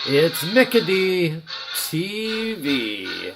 It's Mickey TV.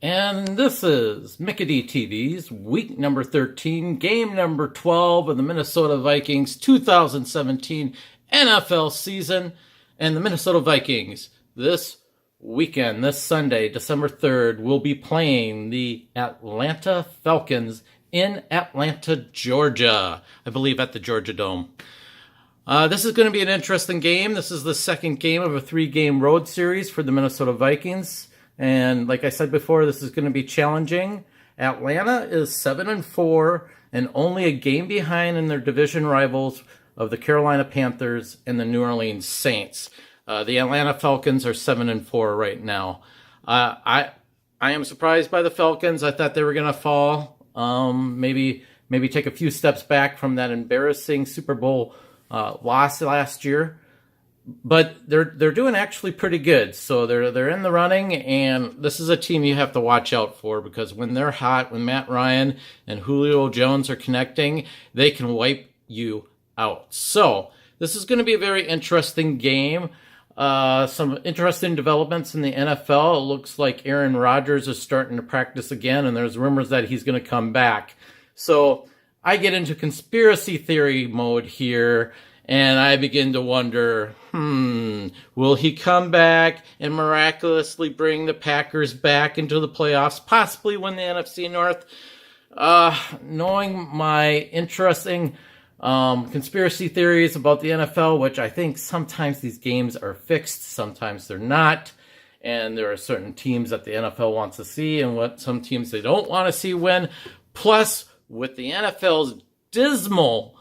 And this is Mickey TV's week number 13, game number 12 of the Minnesota Vikings 2017 NFL season. And the Minnesota Vikings this weekend, this Sunday, December 3rd, will be playing the Atlanta Falcons in Atlanta, Georgia. I believe at the Georgia Dome. This is going to be an interesting game. This is the second game of a 3-game road series for the Minnesota Vikings. And like I said before, this is going to be challenging. Atlanta is 7-4 and only a game behind in their division rivals of the Carolina Panthers and the New Orleans Saints. The Atlanta Falcons are 7-4 right now. I am surprised by the Falcons. I thought they were going to fall. Maybe take a few steps back from that embarrassing Super Bowl loss last year. But they're doing actually pretty good. So they're in the running, and this is a team you have to watch out for because when they're hot, when Matt Ryan and Julio Jones are connecting, they can wipe you out. So this is going to be a very interesting game. Some interesting developments in the NFL. It looks like Aaron Rodgers is starting to practice again, and there's rumors that he's going to come back. So I get into conspiracy theory mode here, and I begin to wonder, will he come back and miraculously bring the Packers back into the playoffs, possibly win the NFC North? Knowing my interesting conspiracy theories about the NFL, which I think sometimes these games are fixed, sometimes they're not, and there are certain teams that the NFL wants to see and some teams they don't want to see win. Plus, with the NFL's dismal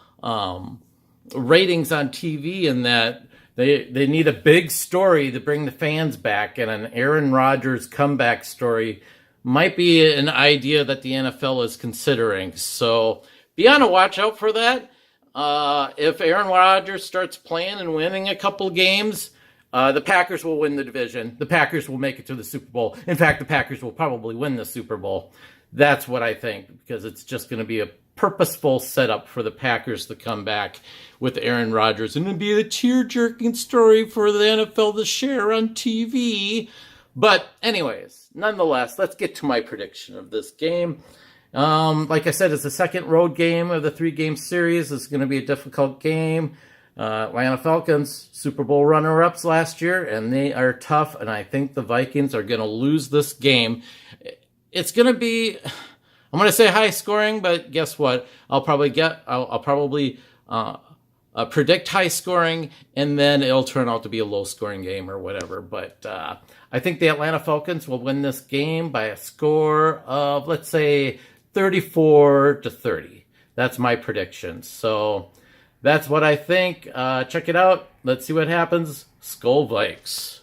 ratings on TV, and that they need a big story to bring the fans back, and an Aaron Rodgers comeback story might be an idea that the NFL is considering. So be on a watch out for that. If Aaron Rodgers starts playing and winning a couple games, the Packers will win the division. The Packers will make it to the Super Bowl. In fact, the Packers will probably win the Super Bowl. That's what I think, because it's just going to be a purposeful setup for the Packers to come back with Aaron Rodgers, and it'll be a tear-jerking story for the NFL to share on TV. But anyways, nonetheless, let's get to my prediction of this game. Like I said, it's the second road game of the 3-game series. It's going to be a difficult game. Atlanta Falcons, Super Bowl runner-ups last year, and they are tough, and I think the Vikings are going to lose this game. It's going to be, I'm going to say high scoring, but guess what? I'll probably predict high scoring, and then it'll turn out to be a low scoring game or whatever. But I think the Atlanta Falcons will win this game by a score of, let's say, 34-30. That's my prediction. So that's what I think. Check it out. Let's see what happens. Skol Vikes.